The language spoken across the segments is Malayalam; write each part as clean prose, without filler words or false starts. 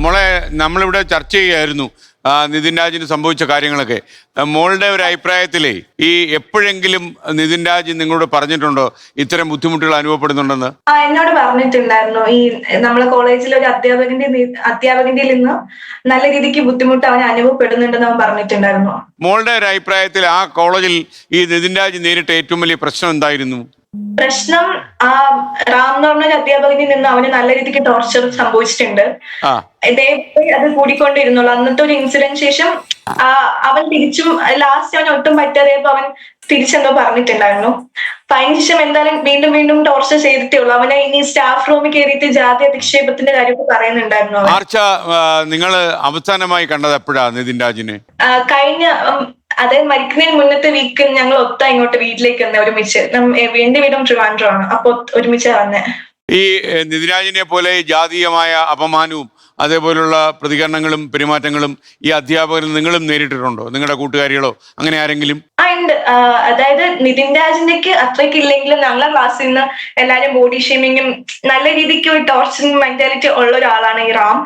മോളെ നമ്മളിവിടെ ചർച്ച ചെയ്യായിരുന്നു നിതിൻ രാജിന് സംഭവിച്ച കാര്യങ്ങളൊക്കെ. മോളുടെ ഒരു അഭിപ്രായത്തിലേ ഈ എപ്പോഴെങ്കിലും നിതിൻ രാജ് നിങ്ങളോട് പറഞ്ഞിട്ടുണ്ടോ ഇത്തരം ബുദ്ധിമുട്ടുകൾ അനുഭവപ്പെടുന്നുണ്ടെന്ന്? എന്നോട് പറഞ്ഞിട്ടുണ്ടായിരുന്നു. ഈ നമ്മളെ കോളേജിലെ ഒരു അധ്യാപകന്റെ നിന്ന് നല്ല രീതിക്ക് ബുദ്ധിമുട്ട് അവന് അനുഭവപ്പെടുന്നുണ്ടെന്ന് അവൻ പറഞ്ഞിട്ടുണ്ടായിരുന്നു. മോളുടെ ഒരു അഭിപ്രായത്തിൽ ആ കോളേജിൽ ഈ നിതിൻ രാജ് നേരിട്ട ഏറ്റവും വലിയ പ്രശ്നം എന്തായിരുന്നു? പ്രശ്നം റാം എന്ന് പറഞ്ഞ ഒരു അധ്യാപകനിൽ നിന്ന് അവന് നല്ല രീതിക്ക് ടോർച്ചർ സംഭവിച്ചിട്ടുണ്ട്. ഇതേപോലെ അത് കൂടിക്കൊണ്ടിരുന്നുള്ളൂ. അന്നത്തെ ഒരു ഇൻസിഡന്റ് ശേഷം അവൻ തിരിച്ചും ലാസ്റ്റ് അവൻ ഒട്ടും പറ്റാതെയപ്പോ അവൻ തിരിച്ചെന്തോ പറഞ്ഞിട്ടുണ്ടായിരുന്നു. അപ്പൊ അതിനുശേഷം എന്തായാലും വീണ്ടും വീണ്ടും ടോർച്ചർ ചെയ്തിട്ടേ ഉള്ളൂ. അവനെ ഇനി സ്റ്റാഫ് റൂമിൽ കയറിയിട്ട് ജാതി അധിക്ഷേപത്തിന്റെ കാര്യമൊക്കെ പറയുന്നുണ്ടായിരുന്നു. നിങ്ങൾ അവസാനമായി കണ്ടത് എപ്പോഴാ നിതിൻ രാജിനെ? കഴിഞ്ഞ അതായത് മരിക്കുന്നതിന് മുന്നത്തെ വീക്ക് ഞങ്ങൾ ഇങ്ങോട്ട് വീട്ടിലേക്ക് വന്നേ ഒരുമിച്ച്. എന്റെ വീടും ട്രിവാൻഡ്രമാണ്. അപ്പൊ ഒരുമിച്ച് വന്നേ. ഈ നിതിൻ രാജിനെ പോലെ ജാതീയമായ അപമാനവും അതേപോലുള്ള പ്രതികരണങ്ങളും പെരുമാറ്റങ്ങളും ഈ അധ്യാപകരിൽ നിങ്ങളും നേരിട്ടിട്ടുണ്ടോ? നിങ്ങളുടെ കൂട്ടുകാരികളോ അങ്ങനെ ആരെങ്കിലും? ഉണ്ട്. അതായത് നിതിൻ രാജിന്റെക്ക് അത്രയ്ക്ക് ഇല്ലെങ്കിലും ഞങ്ങളുടെ ക്ലാസ്സിൽ നിന്ന് എല്ലാരും ബോഡി ഷേമിങ്ങും നല്ല രീതിക്ക് ഒരു ടോർച്ചറിങ് മെന്റാലിറ്റി ഉള്ള ഒരാളാണ് ഈ റാം.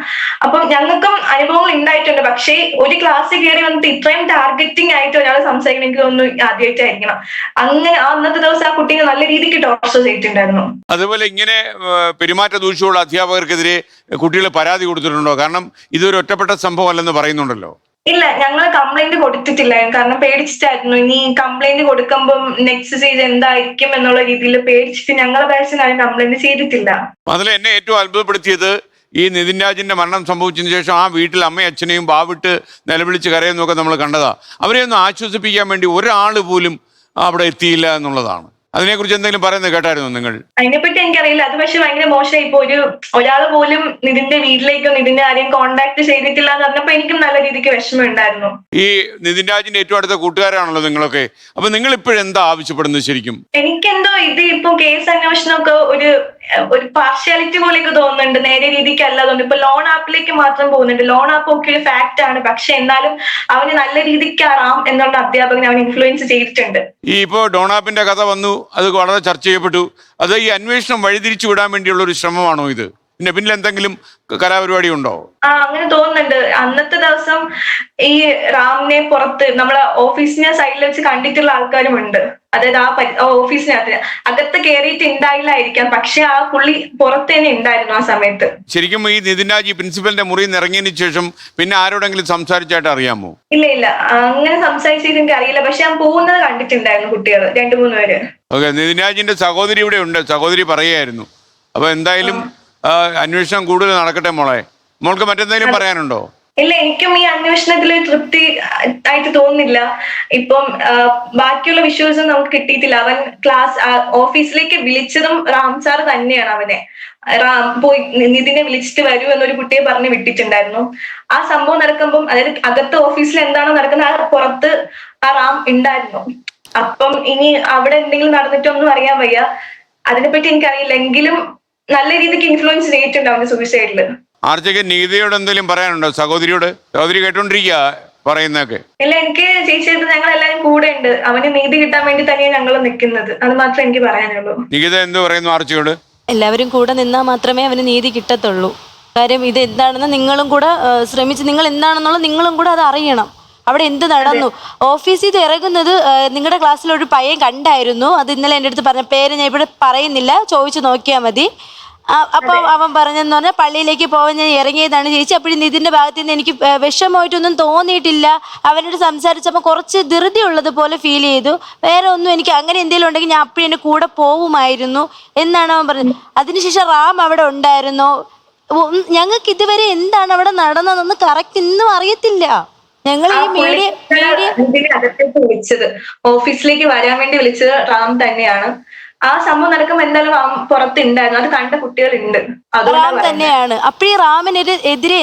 അപ്പം ഞങ്ങൾക്കും അനുഭവങ്ങൾ ഉണ്ടായിട്ടുണ്ട്. പക്ഷേ ഒരു ക്ലാസ്സിൽ കയറി വന്നിട്ട് ഇത്രയും ടാർഗറ്റിംഗ് ആയിട്ട് ഒരാൾ സംസാരിക്കണം എനിക്ക് തോന്നുന്നു ആദ്യമായിട്ടായിരിക്കണം. അങ്ങനെ അന്നത്തെ ദിവസം ആ കുട്ടീനെ നല്ല രീതിക്ക് ടോർച്ചർ ചെയ്തിട്ടുണ്ടായിരുന്നു. അതുപോലെ ഇങ്ങനെ പെരുമാറ്റ ദൂഷ്യമുള്ള അധ്യാപകർക്കെതിരെ കുട്ടികൾ പരാതി കൊടുത്തിട്ടുണ്ടോ? കാരണം ഇതൊരു ഒറ്റപ്പെട്ട സംഭവം അല്ലെന്ന് പറയുന്നുണ്ടല്ലോ. ഇല്ല, ഞങ്ങൾ കംപ്ലൈന്റ് കൊടുത്തിട്ടില്ലായിരുന്നു. കാരണം പേടിച്ചിട്ടായിരുന്നു. ഇനി കംപ്ലൈന്റ് കൊടുക്കുമ്പോൾ നെക്സ്റ്റ് സ്റ്റേജ് എന്തായിരിക്കും എന്നുള്ള രീതിയിൽ പേടിച്ചിട്ട് ഞങ്ങളെ ബാച്ചിന് കംപ്ലൈന്റ് ചെയ്തിട്ടില്ല. അതിൽ എന്നെ ഏറ്റവും അത്ഭുതപ്പെടുത്തിയത് ഈ നിതിൻ രാജിന്റെ മരണം സംഭവിച്ചതിന് ശേഷം ആ വീട്ടിൽ അമ്മയും അച്ഛനെയും ബാവിട്ട് നിലവിളിച്ച് കരയുന്നൊക്കെ നമ്മൾ കണ്ടതാ. അവരെ ഒന്ന് ആശ്വസിപ്പിക്കാൻ വേണ്ടി ഒരാൾ പോലും അവിടെ എത്തിയില്ല എന്നുള്ളതാണ്. അതിനെക്കുറിച്ച് എന്തെങ്കിലും പറയുന്നത് കേട്ടായിരുന്നു നിങ്ങൾ? അതിനെപ്പറ്റി എനിക്കറിയില്ല. അത് പക്ഷെ ഭയങ്കര മോശമായി. ഇപ്പൊ ഒരാൾ പോലും നിതിന്റെ വീട്ടിലേക്കോ നിതിന്റെ ആരെയും കോണ്ടാക്ട് ചെയ്തിട്ടില്ല എന്ന് പറഞ്ഞപ്പോ എനിക്കും നല്ല രീതിക്ക് വിഷമം ഉണ്ടായിരുന്നു. ഈ നിതിൻ രാജിന്റെ ഏറ്റവും അടുത്ത കൂട്ടുകാരാണല്ലോ നിങ്ങളൊക്കെ. അപ്പൊ നിങ്ങൾ ഇപ്പോഴെന്താ ആവശ്യപ്പെടുന്നത് ശരിക്കും? എനിക്കെന്തോ ഇത് ഇപ്പൊ കേസ് അന്വേഷണമൊക്കെ ഒരു പാർഷ്യാലിറ്റി പോലെയൊക്കെ തോന്നുന്നുണ്ട്. നേരെ രീതിക്ക് അല്ല തോന്നുന്നു. ഇപ്പൊ ലോൺ ആപ്പിലേക്ക് മാത്രം പോകുന്നുണ്ട്. ലോൺ ആപ്പ് ഒക്കെ ഒരു ഫാക്ട് ആണ്. പക്ഷെ എന്നാലും അവന് നല്ല രീതിക്ക് റാം എന്നുള്ള അധ്യാപകനെ അവൻ ഇൻഫ്ലുവൻസ് ചെയ്തിട്ടുണ്ട്. ഈ ഇപ്പോ ഡോൺ ആപ്പിന്റെ കഥ വന്നു, അത് വളരെ ചർച്ച ചെയ്യപ്പെട്ടു. അത് ഈ അന്വേഷണം വഴിതിരിച്ചു വിടാൻ വേണ്ടിയുള്ള ഒരു ശ്രമമാണോ ഇത്? പിന്നെ പിന്നിൽ എന്തെങ്കിലും കലാപരിപാടി ഉണ്ടോ? അങ്ങനെ തോന്നുന്നുണ്ട്. അന്നത്തെ ദിവസം ഈ റാമിനെ പുറത്ത് നമ്മളെ ഓഫീസിനെ സൈഡിൽ വെച്ച് കണ്ടിട്ടുള്ള ആൾക്കാരും ഉണ്ട്. അതായത് ആ ഓഫീസിനകത്ത് അകത്ത് കയറിയിട്ട് ഉണ്ടായില്ലായിരിക്കാം. പക്ഷെ ആ പുള്ളി പുറത്ത് തന്നെ ഉണ്ടായിരുന്നു ആ സമയത്ത്. ശരിക്കും ഈ നിതിൻ രാജ് പ്രിൻസിപ്പലിന്റെ മുറിയിൽ നിന്ന് ഇറങ്ങിയതിന് ശേഷം പിന്നെ ആരോടെങ്കിലും സംസാരിച്ചായിട്ട് അറിയാമോ? ഇല്ല, അങ്ങനെ സംസാരിച്ചിട്ട് എനിക്ക് അറിയില്ല. പക്ഷെ ഞാൻ പോകുന്നത് കണ്ടിട്ടുണ്ടായിരുന്നു കുട്ടികൾ 2-3 പേര്. ഓക്കെ, നിതിൻ രാജിന്റെ സഹോദരി ഇവിടെ ഉണ്ട്. സഹോദരി പറയായിരുന്നു. അപ്പൊ എന്തായാലും അന്വേഷണം കൂടുതൽ നടക്കട്ടെ മോളെ. മോൾക്ക് മറ്റെന്തെങ്കിലും പറയാനുണ്ടോ? ഇല്ല, എനിക്കും ഈ അന്വേഷണത്തിൽ തൃപ്തി ആയിട്ട് തോന്നുന്നില്ല. ഇപ്പം ബാക്കിയുള്ള വിഷ്വൽസും നമുക്ക് കിട്ടിയിട്ടില്ല. അവൻ ഓഫീസിലേക്ക് വിളിച്ചതും റാം സാർ തന്നെയാണ് അവനെ. റാം പോയി നിതിനെ വിളിച്ചിട്ട് വരൂ എന്നൊരു കുട്ടിയെ പറഞ്ഞ് വിട്ടിട്ടുണ്ടായിരുന്നു. ആ സംഭവം നടക്കുമ്പം അതായത് അകത്ത് ഓഫീസിൽ എന്താണോ നടക്കുന്നത് ആ പുറത്ത് ആ റാം ഉണ്ടായിരുന്നു. അപ്പം ഇനി അവിടെ എന്തെങ്കിലും നടന്നിട്ടൊന്നും അറിയാൻ വയ്യ. അതിനെപ്പറ്റി എനിക്കറിയില്ല. എങ്കിലും നല്ല രീതിക്ക് ഇൻഫ്ലുവൻസ് ചെയ്തിട്ടുണ്ട് അവന്റെ സൂയിസൈഡില്. ആർച്ചയ്ക്ക് നീതിയോട് എന്തെങ്കിലും പറയാനുണ്ടോ? സഹോദരിയോട്? സഹോദരി കേട്ടോണ്ടിരിക്കുക പറയുന്നതൊക്കെ. ഇല്ല, എനിക്ക് ചേച്ചിയായിട്ട് ഞങ്ങൾ എല്ലാവരും കൂടെ ഉണ്ട്. അവന് നീതി കിട്ടാൻ വേണ്ടി തന്നെയാണ് ഞങ്ങൾ നിൽക്കുന്നത്. അത് മാത്രമേ എനിക്ക് പറയാനുള്ളൂ. നികിത എന്ത് പറയുന്നു ആർച്ചയോട്? എല്ലാവരും കൂടെ നിന്നാൽ മാത്രമേ അവന് നീതി കിട്ടത്തുള്ളൂ. കാര്യം ഇത് എന്താണെന്ന് നിങ്ങളും കൂടെ ശ്രമിച്ച് നിങ്ങൾ എന്താണെന്നുള്ളത് നിങ്ങളും കൂടെ അത് അറിയണം. അവിടെ എന്ത് നടന്നു? ഓഫീസിൽ നിന്ന് ഇറങ്ങുന്നത് നിങ്ങളുടെ ക്ലാസ്സിലൊരു പയ്യൻ കണ്ടായിരുന്നു. അത് ഇന്നലെ എൻ്റെ അടുത്ത് പറഞ്ഞ പേര് ഞാൻ ഇവിടെ പറയുന്നില്ല, ചോദിച്ചു നോക്കിയാൽ മതി. അപ്പൊ അവൻ പറഞ്ഞെന്ന് പറഞ്ഞാൽ പള്ളിയിലേക്ക് പോകാൻ ഞാൻ ഇറങ്ങിയതാണ് ചേച്ചി. അപ്പോഴും നിതിന്റെ ഭാഗത്ത് നിന്ന് എനിക്ക് വിഷമമായിട്ടൊന്നും തോന്നിയിട്ടില്ല. അവനോട് സംസാരിച്ചപ്പോൾ കുറച്ച് ധൃതി ഉള്ളത് പോലെ ഫീൽ ചെയ്തു. വേറെ ഒന്നും എനിക്ക് അങ്ങനെ എന്തെങ്കിലും ഉണ്ടെങ്കിൽ ഞാൻ അപ്പോഴും എൻ്റെ കൂടെ പോകുമായിരുന്നു എന്നാണ് അവൻ പറഞ്ഞത്. അതിനുശേഷം റാം അവിടെ ഉണ്ടായിരുന്നു. ഞങ്ങൾക്ക് ഇതുവരെ എന്താണ് അവിടെ നടന്നതെന്ന് കറക്റ്റ് ഇന്നും അറിയത്തില്ല. ഞങ്ങൾ ഈ മീഡിയ വിളിച്ചത് ഓഫീസിലേക്ക് വരാൻ വേണ്ടി വിളിച്ചത് റാം തന്നെയാണ്. ആ സംഭവം നടക്കുമ്പോൾ എന്തായാലും റാം പുറത്തുണ്ടായിരുന്നു. അത് കണ്ട കുട്ടികളുണ്ട്. റാം തന്നെയാണ്. അപ്പോഴീ റാമിന് എതിരെ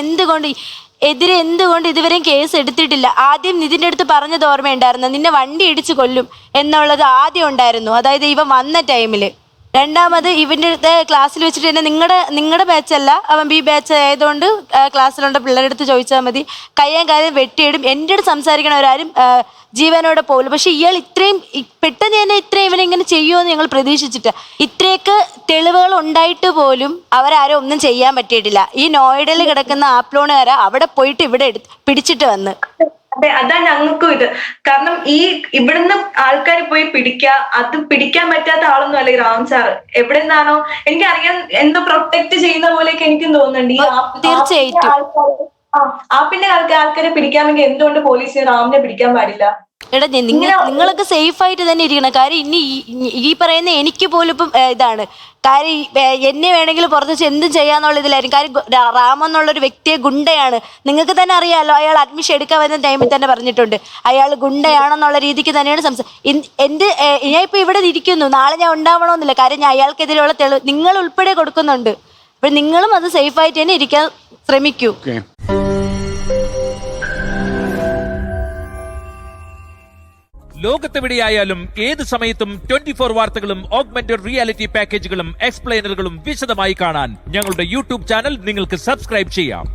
എന്തുകൊണ്ട് ഇതുവരെയും കേസ് എടുത്തിട്ടില്ല? ആദ്യം നിതിന്റെ അടുത്ത് പറഞ്ഞത് ഓർമ്മയുണ്ടായിരുന്നു, നിന്നെ വണ്ടി ഇടിച്ചു കൊല്ലും എന്നുള്ളത് ആദ്യം ഉണ്ടായിരുന്നു. അതായത് ഇവൻ വന്ന ടൈമില് രണ്ടാമത് ഇവന്റെ ക്ലാസ്സിൽ വെച്ചിട്ട് തന്നെ നിങ്ങളുടെ ബാച്ചല്ല, അവൻ ബി ബാച്ച് ആയതുകൊണ്ട് ക്ലാസ്സിലുള്ള പിള്ളേരുടെ അടുത്ത് ചോദിച്ചാൽ മതി, കയ്യാൻ കാര്യം വെട്ടിയിടും. എൻ്റെ അടുത്ത് സംസാരിക്കണവരാരും ജീവനോടെ പോകില്ല. പക്ഷെ ഇയാൾ ഇത്രയും പെട്ടെന്ന് തന്നെ ഇത്രയും ഇവനെ ഇങ്ങനെ ചെയ്യുമെന്ന് ഞങ്ങൾ പ്രതീക്ഷിച്ചിട്ട്, ഇത്രയൊക്കെ തെളിവുകൾ ഉണ്ടായിട്ട് പോലും അവരാരും ഒന്നും ചെയ്യാൻ പറ്റിയിട്ടില്ല. ഈ നോയിഡയിൽ കിടക്കുന്ന ആപ്ലോണുകാരെ അവിടെ പോയിട്ട് ഇവിടെ പിടിച്ചിട്ട് വന്ന്. അതെ, അതാ ഞങ്ങൾക്കും ഇത്. കാരണം ഇവിടുന്ന് ആൾക്കാർ പോയി അത് പിടിക്കാൻ പറ്റാത്ത ആളൊന്നും അല്ല ഈ റാം സാറ്. എവിടെ നിന്നാണോ എനിക്കറിയാൻ എന്തോ പ്രൊട്ടക്ട് ചെയ്യുന്ന പോലെയൊക്കെ എനിക്കും തോന്നുന്നുണ്ട്. തീർച്ചയായിട്ടും ആപ്പിന്റെ ആൾക്കാരെ പിടിക്കാൻ വേണ്ടി എന്തുകൊണ്ട് പോലീസ് റാമിനെ പിടിക്കാൻ പാടില്ല? എടാ നിങ്ങളൊക്കെ സേഫ് ആയിട്ട് തന്നെ ഇരിക്കണം. കാര്യം ഇനി ഈ പറയുന്ന എനിക്ക് പോലും ഇപ്പം ഇതാണ് കാര്യം. എന്നെ വേണമെങ്കിൽ പുറത്ത് വെച്ച് എന്തും ചെയ്യാന്നുള്ള ഇതിലായിരിക്കും. കാര്യം റാം എന്നുള്ളൊരു വ്യക്തിയെ ഗുണ്ടയാണ്. നിങ്ങൾക്ക് തന്നെ അറിയാമല്ലോ, അയാൾ അഡ്മിഷൻ എടുക്കാൻ വരുന്ന ടൈമിൽ തന്നെ പറഞ്ഞിട്ടുണ്ട് അയാൾ ഗുണ്ടയാണെന്നുള്ള രീതിക്ക് തന്നെയാണ് ഞാൻ ഇപ്പൊ ഇവിടെ ഇരിക്കുന്നു, നാളെ ഞാൻ ഉണ്ടാവണമെന്നില്ല. കാര്യം ഞാൻ അയാൾക്കെതിരെയുള്ള തെളിവ് നിങ്ങൾ ഉൾപ്പെടെ കൊടുക്കുന്നുണ്ട്. അപ്പോൾ നിങ്ങളും അത് സേഫ് ആയിട്ട് തന്നെ ഇരിക്കാൻ ശ്രമിക്കൂ. ലോകത്തെവിടെയായാലും ഏത് സമയത്തും 24 വാർത്തകളും ഓഗ്മെന്റഡ് റിയാലിറ്റി പാക്കേജുകളും എക്സ്പ്ലെയിനറുകളും വിശദമായി കാണാൻ ഞങ്ങളുടെ യൂട്യൂബ് ചാനൽ നിങ്ങൾക്ക് സബ്സ്ക്രൈബ് ചെയ്യാം.